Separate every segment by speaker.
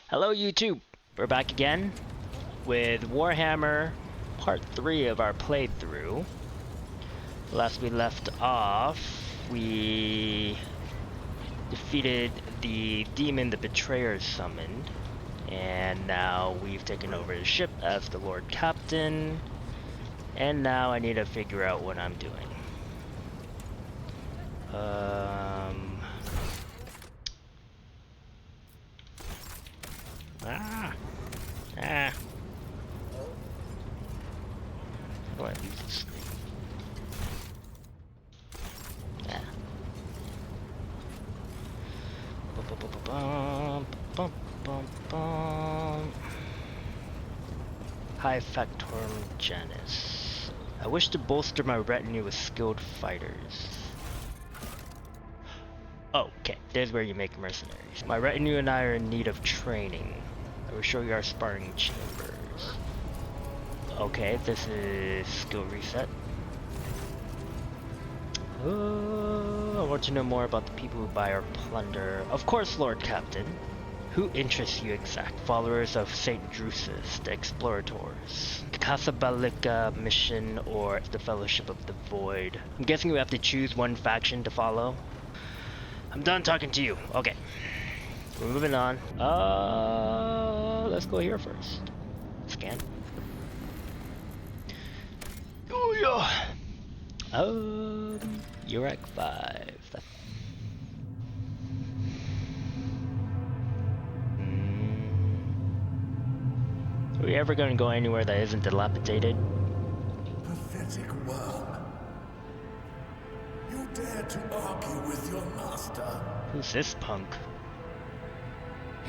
Speaker 1: Hello YouTube! We're back again with Warhammer Part 3 of our playthrough. Last we left off, we defeated the demon the Betrayer summoned, and now we've taken over the ship as the Lord Captain, and now I need to figure out what I'm doing. How do I use this thing? High Factorum Janus. I wish to bolster my retinue with skilled fighters. Oh, okay, there's where you make mercenaries. My retinue and I are in need of training. I will show you our sparring chambers. Okay, this is skill reset. I want to know more about the people who buy our plunder. Of course, Lord Captain. Who interests you exact? Followers of Saint Drusus, the Explorators, Casablanca mission, or the Fellowship of the Void? I'm guessing we have to choose one faction to follow. I'm done talking to you. Okay. We're moving on. Let's go here first. Scan. Oh yeah. Urek 5. Are we ever going to go anywhere that isn't dilapidated?
Speaker 2: Pathetic worm. You dare to argue with your master?
Speaker 1: Who's this punk?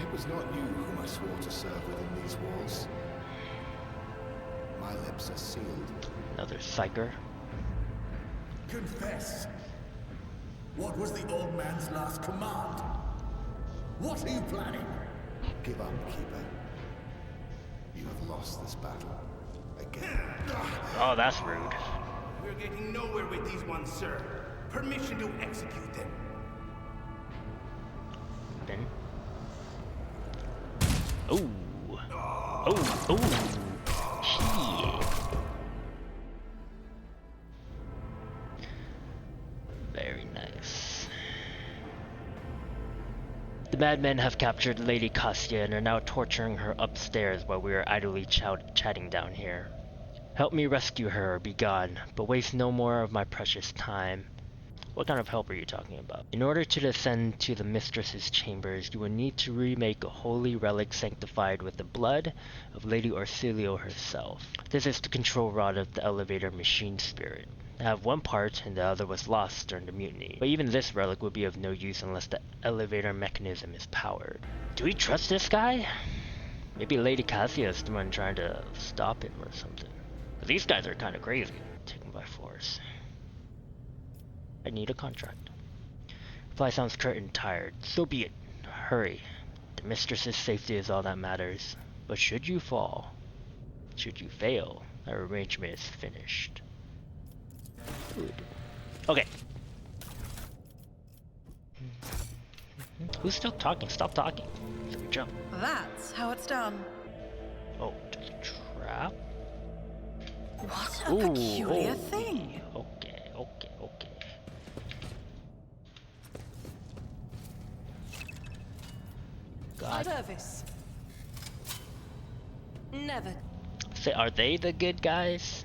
Speaker 3: It was not you whom I swore to serve within these walls. My lips are sealed.
Speaker 1: Another psyker.
Speaker 2: Confess. What was the old man's last command? What are you planning?
Speaker 3: Give up, Keeper. You have lost this battle. Again.
Speaker 1: Oh, that's rude.
Speaker 4: We're getting nowhere with these ones, sir. Permission to execute them.
Speaker 1: Ben. Oh. Oh. Shit. Very nice. The madmen have captured Lady Cassia and are now torturing her upstairs while we are idly chatting down here. Help me rescue her or be gone, but waste no more of my precious time. What kind of help are you talking about? In order to descend to the mistress's chambers, you will need to remake a holy relic sanctified with the blood of Lady Orsilio herself. This is the control rod of the elevator machine spirit. I have one part, and the other was lost during the mutiny. But even this relic would be of no use unless the elevator mechanism is powered. Do we trust this guy? Maybe Lady Cassia is the one trying to stop him or something. But these guys are kind of crazy. Taken by force. I need a contract. Reply sounds curt and tired. So be it. Hurry. The mistress's safety is all that matters. But should you fall, should you fail, our arrangement is finished. Good. Okay. Who's still talking? Stop talking. So we jump.
Speaker 5: That's how it's done.
Speaker 1: Oh, there's a trap.
Speaker 5: What a peculiar thing.
Speaker 1: Okay. God.
Speaker 5: Service. Never.
Speaker 1: Say, are they the good guys?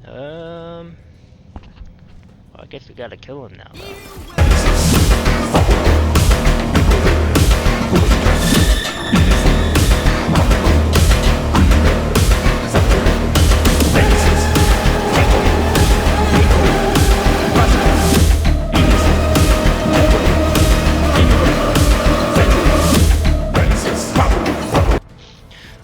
Speaker 1: Well, I guess we gotta kill him now.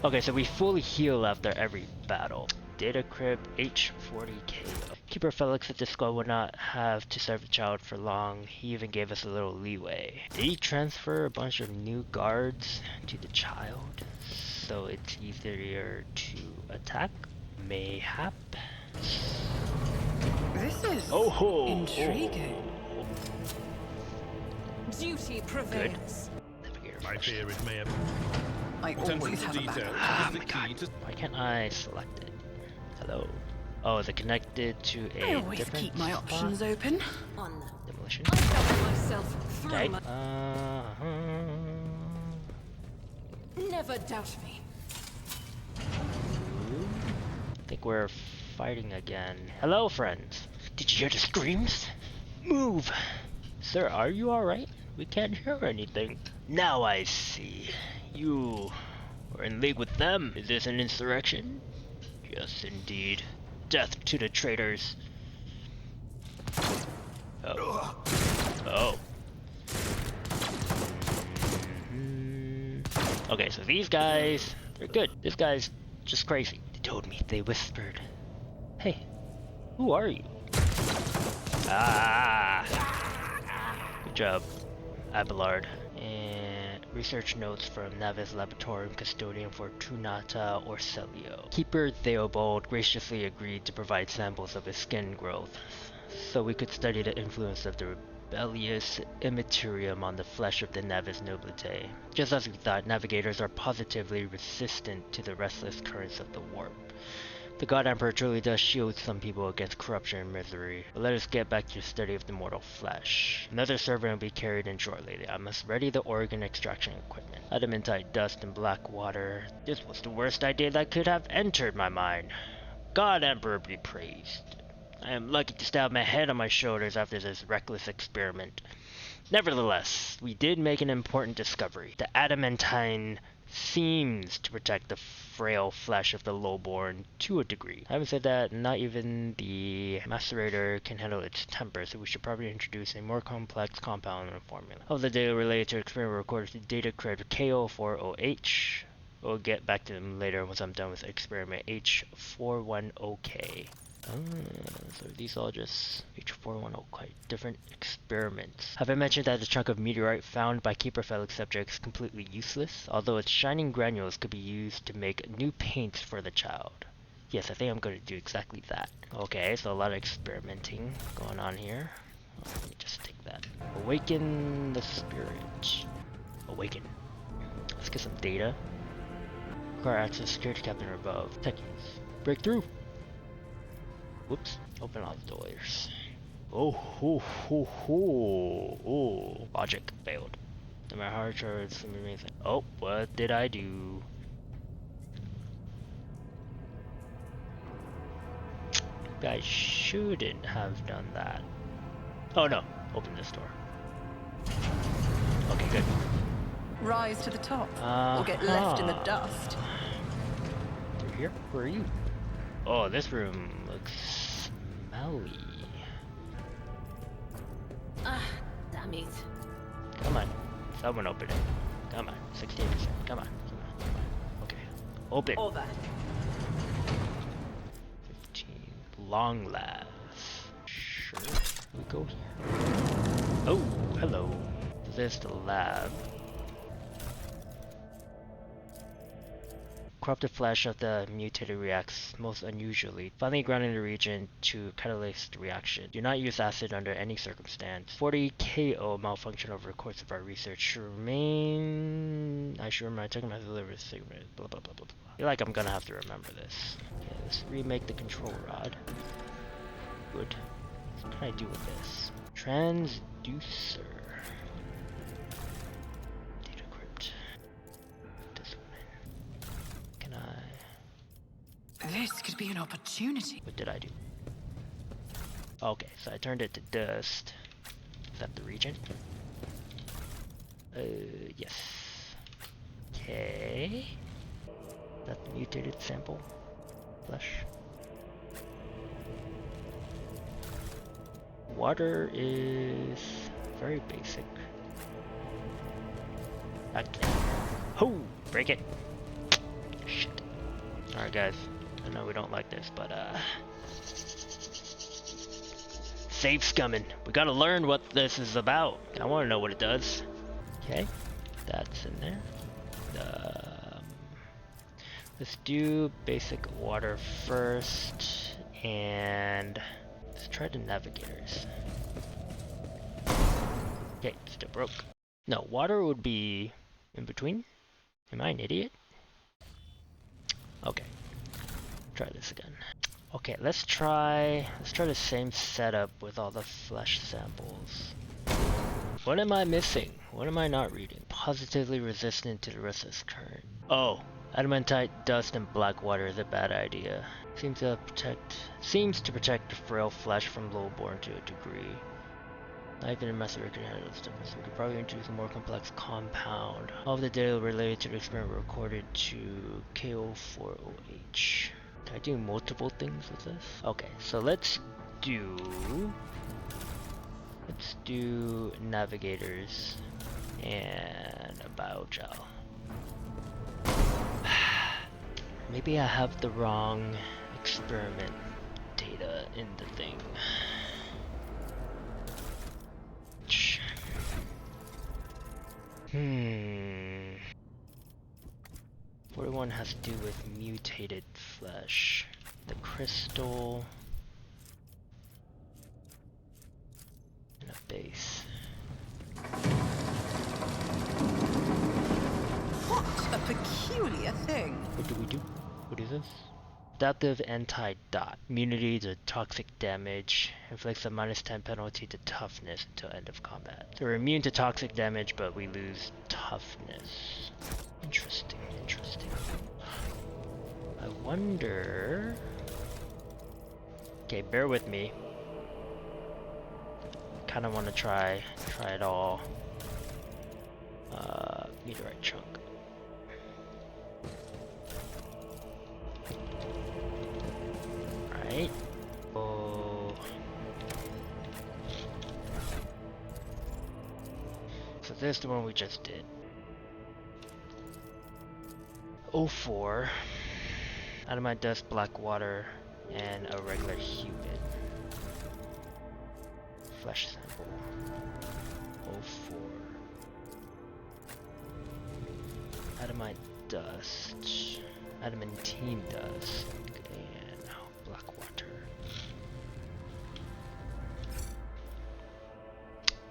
Speaker 1: Okay, so we fully heal after every battle. Data crib H40K. Keeper Felix at the squad would not have to serve the child for long. He even gave us a little leeway. Did he transfer a bunch of new guards to the child so it's easier to attack? Mayhap.
Speaker 5: This is intriguing.
Speaker 6: Duty prevails.
Speaker 1: Navigator
Speaker 7: I
Speaker 1: function.
Speaker 7: fear it may have...
Speaker 5: I
Speaker 3: Attention
Speaker 5: always
Speaker 3: to
Speaker 5: have a
Speaker 3: detail
Speaker 5: backup.
Speaker 3: is the key to...
Speaker 1: Why can't I select it? Hello. Oh, is it connected to
Speaker 5: I
Speaker 1: a
Speaker 5: always
Speaker 1: different
Speaker 5: keep my
Speaker 1: spot?
Speaker 5: options open.
Speaker 1: Demolition.
Speaker 5: I felt myself through
Speaker 1: Okay.
Speaker 5: my... Never doubt me.
Speaker 1: I think we're fighting again. Hello, friends. Did you hear the screams? Move! Sir, are you alright? We can't hear anything. Now I see. You are in league with them. Is this an insurrection? Yes, indeed. Death to the traitors. Oh. Oh. Okay, so these guys, they're good. This guy's just crazy. They told me, they whispered. Hey, who are you? Ah! Good job, Abelard. And research notes from Navis Laboratorium Custodian for Tunata Orselio. Keeper Theobald graciously agreed to provide samples of his skin growth, so we could study the influence of the rebellious immaterium on the flesh of the Navis Nobilite. Just as we thought, navigators are positively resistant to the restless currents of the warp. The God Emperor truly does shield some people against corruption and misery. But let us get back to the study of the mortal flesh. Another servant will be carried in shortly. I must ready the organ extraction equipment. Adamantite dust and black water. This was the worst idea that could have entered my mind. God Emperor be praised. I am lucky to still have my head on my shoulders after this reckless experiment. Nevertheless, we did make an important discovery. The adamantine seems to protect the frail flesh of the lowborn to a degree. Having said that, not even the macerator can handle its temper, so we should probably introduce a more complex compound in the formula. All the data related to the experiment recorded to data cred KO40H. We'll get back to them later once I'm done with experiment H410K. So these all just H410, quite different experiments. Have I mentioned that the chunk of meteorite found by Keeper Felix subject is completely useless, although its shining granules could be used to make new paints for the child? Yes, I think I'm going to do exactly that. Okay, so a lot of experimenting going on here. Let me just take that. Awaken the spirit. Awaken. Let's get some data. Require access security captain or above. Techies. Breakthrough! Whoops. Open all the doors. Oh, ho, ho, ho. Oh, logic failed. No matter how hard it's amazing. Oh, what did I do? I shouldn't have done that. Oh no, open this door. Okay, good.
Speaker 5: Rise to the top, or get left in the dust.
Speaker 1: Through here? Where are you? Oh, this room looks smelly.
Speaker 6: Ah, damn it.
Speaker 1: Come on. Someone open it. Come on. 16%. Come on. Come on. Come on. Okay. Open.
Speaker 6: Over.
Speaker 1: 15. Long labs. Sure. We go here. Oh, hello. This is the lab. Corrupted flesh of the mutated reacts most unusually, finally grounding the region to catalyze the reaction. Do not use acid under any circumstance. 40 KO malfunction over the course of our research should remain... I should remember checking my delivery segment. Blah blah blah blah blah. I feel like I'm gonna have to remember this. Okay, let's remake the control rod. Good. What can I do with this? Transducer. Data crypt. This one in. Can I...
Speaker 5: This could be an opportunity.
Speaker 1: What did I do? Okay, so I turned it to dust. Is that the region? Yes. Okay. Is that the mutated sample? Flesh. Water is very basic. Back there. Ho! Break it! Shit. Alright guys. I know we don't like this, but save scumming. We gotta learn what this is about. I wanna know what it does. Okay. That's in there. Let's do basic water first, and let's try the navigators. Okay, still broke. No, water would be in between. Am I an idiot? Okay. Try this again. Okay, let's try the same setup with all the flesh samples. What am I missing? What am I not reading? Positively resistant to the restless current. Oh, adamantite dust and black water is a bad idea. Seems to protect the frail flesh from lowborn to a degree. Not even a master can handle this difference. We could probably introduce a more complex compound. All of the data related to the experiment were recorded to KO40H. Can I do multiple things with this? Okay, so let's do navigators and a biogel. Maybe I have the wrong experiment data in the thing. 41 has to do with mutated flesh. The crystal and a base.
Speaker 5: What a peculiar thing.
Speaker 1: What do we do? What is this? Adaptive anti-dot. Immunity to toxic damage. Inflicts a -10 penalty to toughness until end of combat. So we're immune to toxic damage, but we lose toughness. Interesting, interesting. I wonder... Okay, bear with me. Kinda wanna try it all. Meteorite chunk. Right. Oh. So there's the one we just did. 04. Adamant dust, black water, and a regular human. Flesh sample. 04. Adamant dust. Adamantine dust. And black water.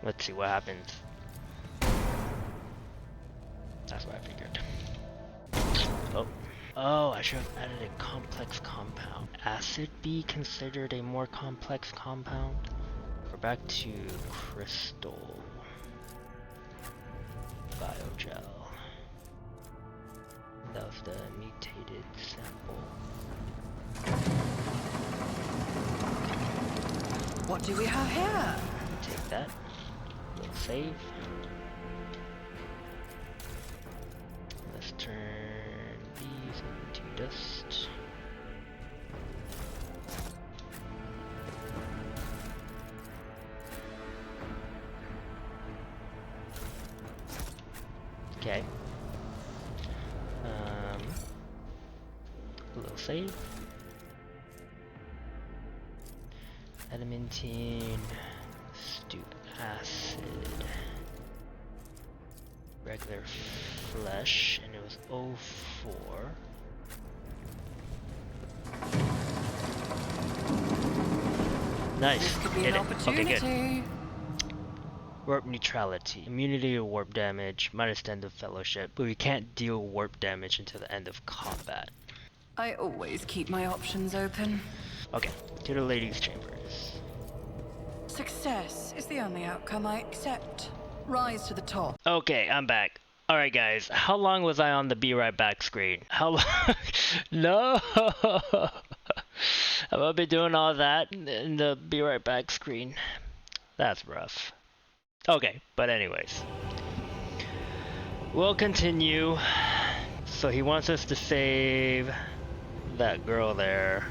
Speaker 1: Let's see what happens. That's what I figured. Oh, I should have added a complex compound. Acid be considered a more complex compound? We're back to crystal. Biogel. That was the mutated sample.
Speaker 5: What do we have here?
Speaker 1: Take that. We'll save. Let's turn these into dust. Okay. We'll save. Adamantine, stew acid, regular flesh, and it was 04. Nice.
Speaker 5: This could be
Speaker 1: Hit
Speaker 5: an
Speaker 1: it. Okay,
Speaker 5: opportunity.
Speaker 1: good. Warp neutrality. Immunity to warp damage, -10 to fellowship, but we can't deal warp damage until the end of combat.
Speaker 5: I always keep my options open.
Speaker 1: Okay, to the ladies' chambers.
Speaker 5: Success is the only outcome I accept. Rise to the top.
Speaker 1: Okay, I'm back. Alright guys, how long was I on the be right back screen? How long? No! Have I been doing all that in the be right back screen? That's rough. Okay, but anyways. We'll continue. So he wants us to save that girl there.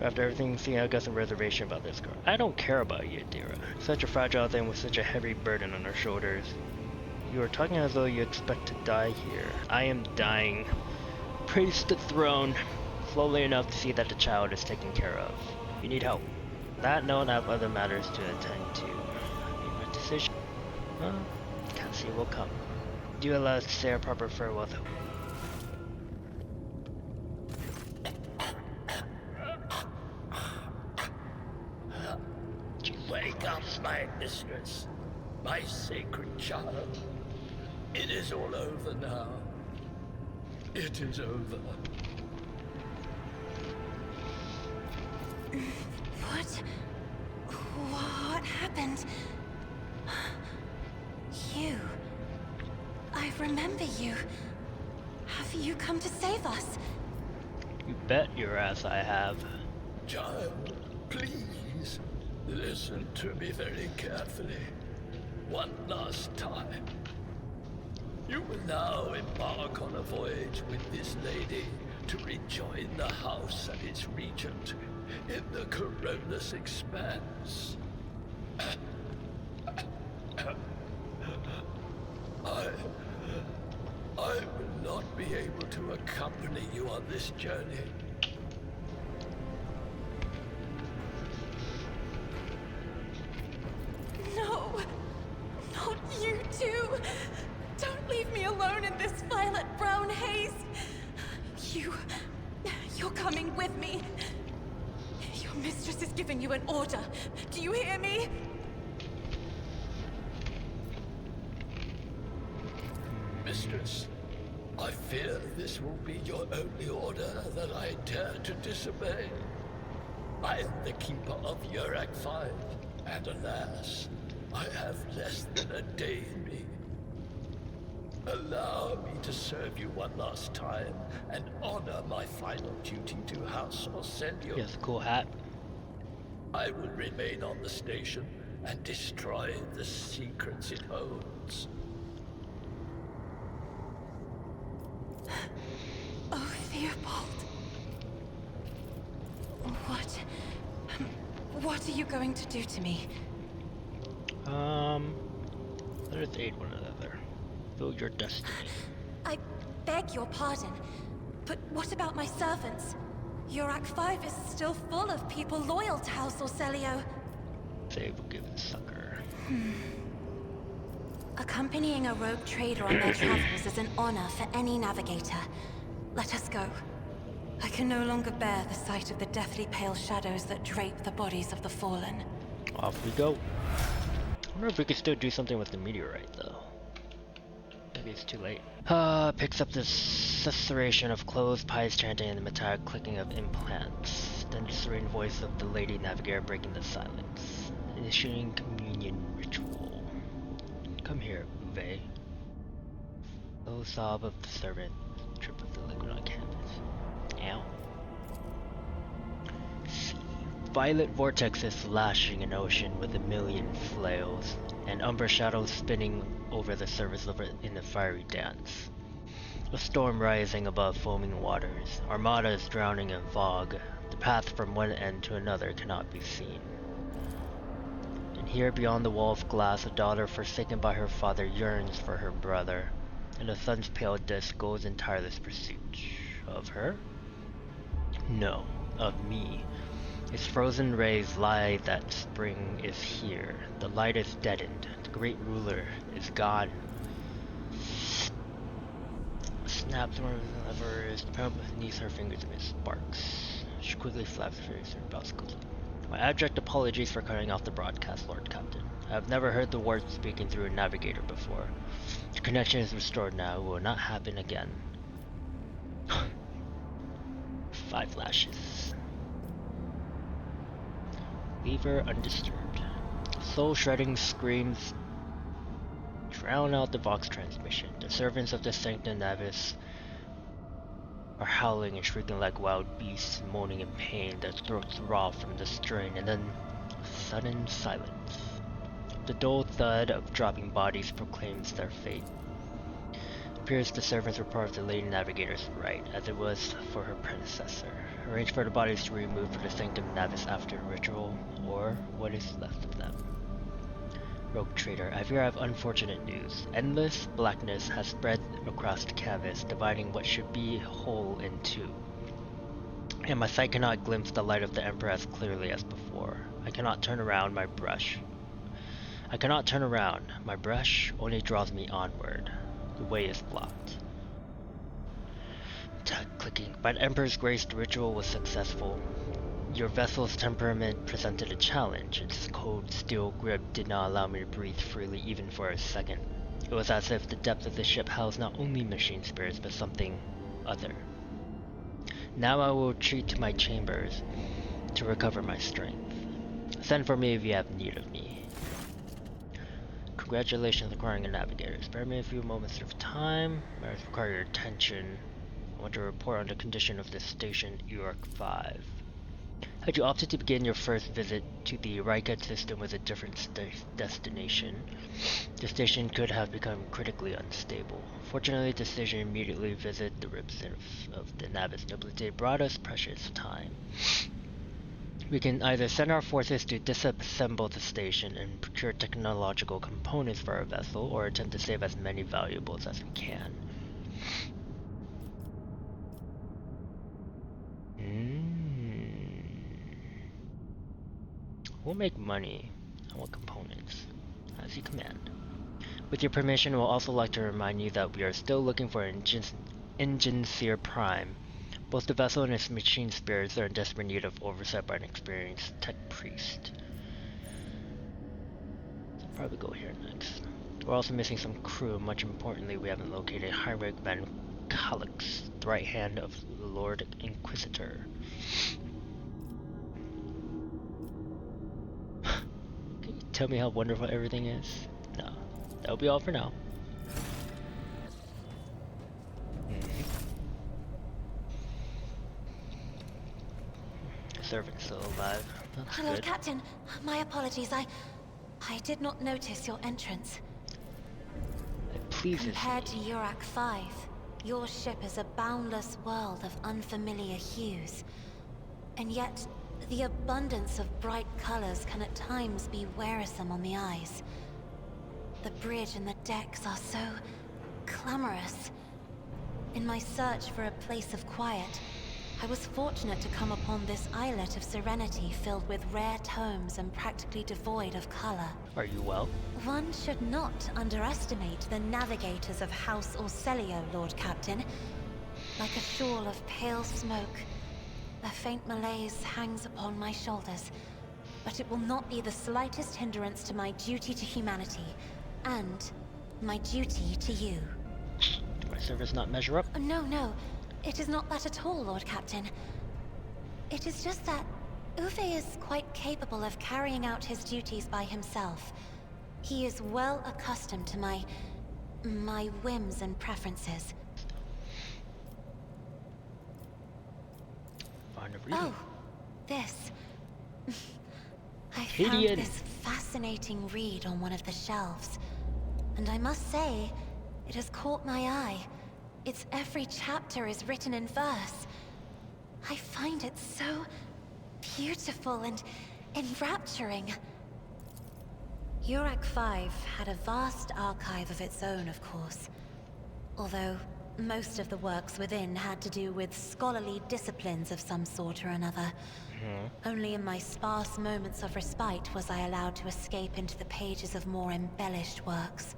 Speaker 1: After everything, see, I got some reservation about this girl. I don't care about you, Dira. Such a fragile thing with such a heavy burden on her shoulders. You are talking as though you expect to die here. I am dying. Praise the throne. Slowly enough to see that the child is taken care of. You need help. That no, I have other matters to attend to. I made my decision. Well, Cassie will come. Do allow us to say our proper farewell though.
Speaker 7: Wake up, my mistress, my sacred child. It is all over now. It is over.
Speaker 8: What happened? You. I remember you. Have you come to save us?
Speaker 1: You bet your ass I have.
Speaker 7: Child, please, listen to me very carefully. One last time. You will now embark on a voyage with this lady to rejoin the house and its regent in the Coronus Expanse. I will not be able to accompany you on this journey.
Speaker 8: No, not you too. Don't leave me alone in this violet-brown haze. You're coming with me. Your mistress is giving you an order. Do you hear me?
Speaker 7: Mistress, I fear this will be your only order that I dare to disobey. I am the keeper of Yurak 5, and alas, I have less than a day in me. Allow me to serve you one last time and honor my final duty to House Orsenium.
Speaker 1: He has a cool hat.
Speaker 7: I will remain on the station and destroy the secrets it holds.
Speaker 8: Oh, Theobald. What are you going to do to me?
Speaker 1: Let us aid one another. Build your destiny.
Speaker 8: I beg your pardon, but what about my servants? Yurak 5 is still full of people loyal to House Orselio.
Speaker 1: Save will give the sucker.
Speaker 8: Accompanying a rogue trader on their travels is an honor for any navigator. Let us go. I can no longer bear the sight of the deathly pale shadows that drape the bodies of the fallen.
Speaker 1: Off we go. I wonder if we could still do something with the meteorite, though. Maybe it's too late. Picks up the susurration of clothes, pies chanting, and the metallic clicking of implants. Then the serene voice of the lady navigator breaking the silence. Initiating communion ritual. Come here, Uwe. Low sob of the servant. Trip of the liquid on canvas. Ow. See. Violet vortexes lashing an ocean with a million flails, and umber shadows spinning over the surface of it in a fiery dance. A storm rising above foaming waters, armadas drowning in fog. The path from one end to another cannot be seen. And here beyond the wall of glass, a daughter forsaken by her father yearns for her brother, and the sun's pale disk goes in tireless pursuit. Of her? No, of me. Its frozen rays lie that spring is here. The light is deadened. The great ruler is gone. Snaps one of the levers. The pedal beneath her fingers amid sparks. She quickly flaps her face and bows quickly. My abject apologies for cutting off the broadcast, Lord Captain. I have never heard the words speaking through a navigator before. The connection is restored now. It will not happen again. 5 lashes. Leave her undisturbed. Soul-shredding screams drown out the Vox transmission. The servants of the Sancta Navis are howling and shrieking like wild beasts, moaning in pain, their throats raw from the strain, and then sudden silence. The dull thud of dropping bodies proclaims their fate. It appears the servants were part of the Lady Navigator's right, as it was for her predecessor. Arrange for the bodies to be removed for the Sanctum Navis after the ritual, or what is left of them. Rogue Trader, I fear I have unfortunate news. Endless blackness has spread across the canvas, dividing what should be whole in two. And my sight cannot glimpse the light of the Emperor as clearly as before. I cannot turn around my brush. My brush only draws me onward. The way is blocked. Clicking. By the Emperor's grace, the ritual was successful. Your vessel's temperament presented a challenge. Its cold steel grip did not allow me to breathe freely even for a second. It was as if the depth of the ship housed not only machine spirits, but something other. Now I will retreat to my chambers to recover my strength. Send for me if you have need of me. Congratulations on acquiring a navigator. Spare me a few moments of time. Matters require your attention. I want to report on the condition of this station, Uruk 5. Had you opted to begin your first visit to the Rika system with a different destination, the station could have become critically unstable. Fortunately, the decision to immediately visit the ribs of the Navis nobility brought us precious time. We can either send our forces to disassemble the station and procure technological components for our vessel, or attempt to save as many valuables as we can. We'll make money. I want components. As you command. With your permission, we'll also like to remind you that we are still looking for Engine Seer Prime. Both the vessel and its machine spirits are in desperate need of oversight by an experienced tech priest. I'll probably go here next. We're also missing some crew. Much importantly, we haven't located Heinrich Van Calix, the right hand of the Lord Inquisitor. Can you tell me how wonderful everything is? No. That'll be all for now. Servant still alive. That's
Speaker 8: Lord
Speaker 1: good.
Speaker 8: Captain, my apologies. I did not notice your entrance.
Speaker 1: It pleases
Speaker 8: Compared
Speaker 1: me.
Speaker 8: to Uruk 5, your ship is a boundless world of unfamiliar hues. And yet, the abundance of bright colors can at times be wearisome on the eyes. The bridge and the decks are so clamorous. In my search for a place of quiet, I was fortunate to come upon this islet of serenity filled with rare tomes and practically devoid of color.
Speaker 1: Are you well?
Speaker 8: One should not underestimate the navigators of House Orselio, Lord Captain. Like a shawl of pale smoke, a faint malaise hangs upon my shoulders, but it will not be the slightest hindrance to my duty to humanity, and my duty to you.
Speaker 1: Do my service not measure up?
Speaker 8: No. It is not that at all, Lord Captain. It is just that Uwe is quite capable of carrying out his duties by himself. He is well accustomed to my whims and preferences.
Speaker 1: Find a reading.
Speaker 8: Oh, this. I
Speaker 1: Idiot.
Speaker 8: found this fascinating read on one of the shelves. And I must say, it has caught my eye. Its every chapter is written in verse. I find it so beautiful and enrapturing. Uruk 5 had a vast archive of its own, of course. Although most of the works within had to do with scholarly disciplines of some sort or another. Only in my sparse moments of respite was I allowed to escape into the pages of more embellished works.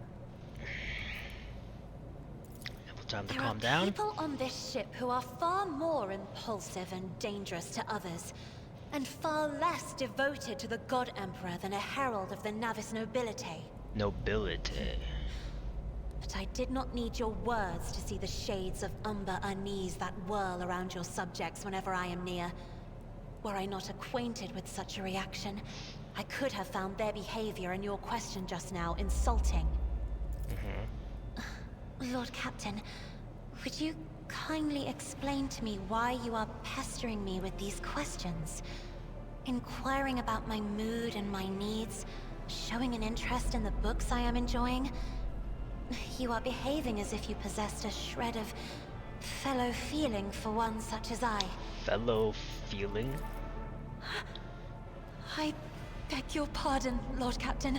Speaker 1: Time to
Speaker 8: There
Speaker 1: calm
Speaker 8: are
Speaker 1: down.
Speaker 8: people on this ship who are far more impulsive and dangerous to others, and far less devoted to the God Emperor than a herald of the Navis nobility.
Speaker 1: Nobility.
Speaker 8: But I did not need your words to see the shades of umber unease that whirl around your subjects whenever I am near. Were I not acquainted with such a reaction, I could have found their behavior and your question just now insulting. Lord Captain, would you kindly explain to me why you are pestering me with these questions? Inquiring about my mood and my needs, showing an interest in the books I am enjoying? You are behaving as if you possessed a shred of fellow feeling for one such as I.
Speaker 1: Fellow feeling?
Speaker 8: I beg your pardon, Lord Captain.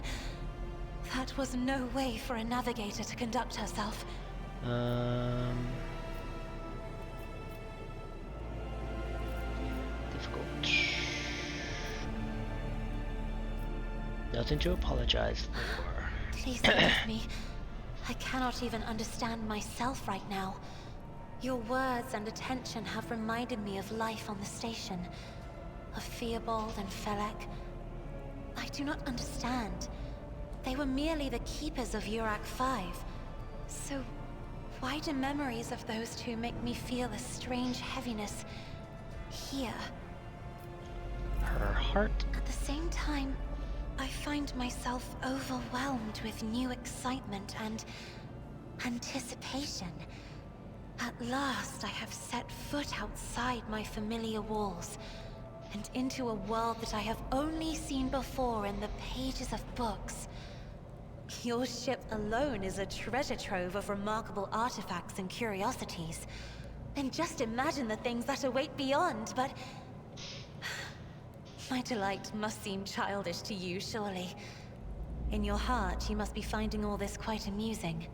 Speaker 8: That was no way for a navigator to conduct herself.
Speaker 1: Difficult. Nothing to apologize for.
Speaker 8: Please forgive me. I cannot even understand myself right now. Your words and attention have reminded me of life on the station. Of Theobald and Felek. I do not understand. They were merely the keepers of Uruk 5. So, Why do memories of those two make me feel a strange heaviness here?
Speaker 1: Her heart?
Speaker 8: At the same time, I find myself overwhelmed with new excitement and anticipation. At last, I have set foot outside my familiar walls and into a world that I have only seen before in the pages of books. Your ship alone is a treasure trove of remarkable artifacts and curiosities. And just imagine the things that await beyond, but... My delight must seem childish to you, surely. In your heart, you must be finding all this quite amusing.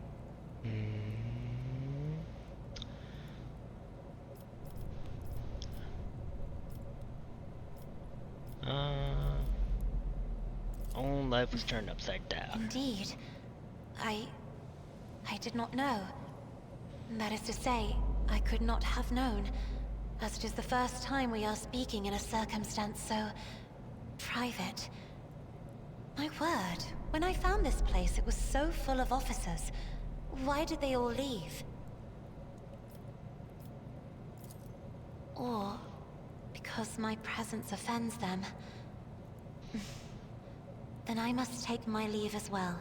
Speaker 1: Own life was turned upside down.
Speaker 8: Indeed. I did not know. That is to say, I could not have known, as it is the first time we are speaking in a circumstance so... private. My word, when I found this place, it was so full of officers. Why did they all leave? Or because my presence offends them? Then I must take my leave as well.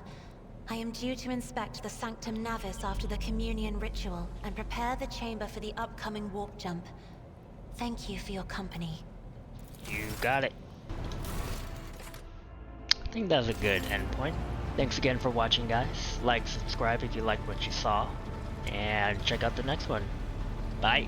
Speaker 8: I am due to inspect the Sanctum Navis after the communion ritual and prepare the chamber for the upcoming warp jump. Thank you for your company.
Speaker 1: You got it. I think that's a good endpoint. Thanks again for watching, guys. Like, subscribe if you liked what you saw, and check out the next one. Bye.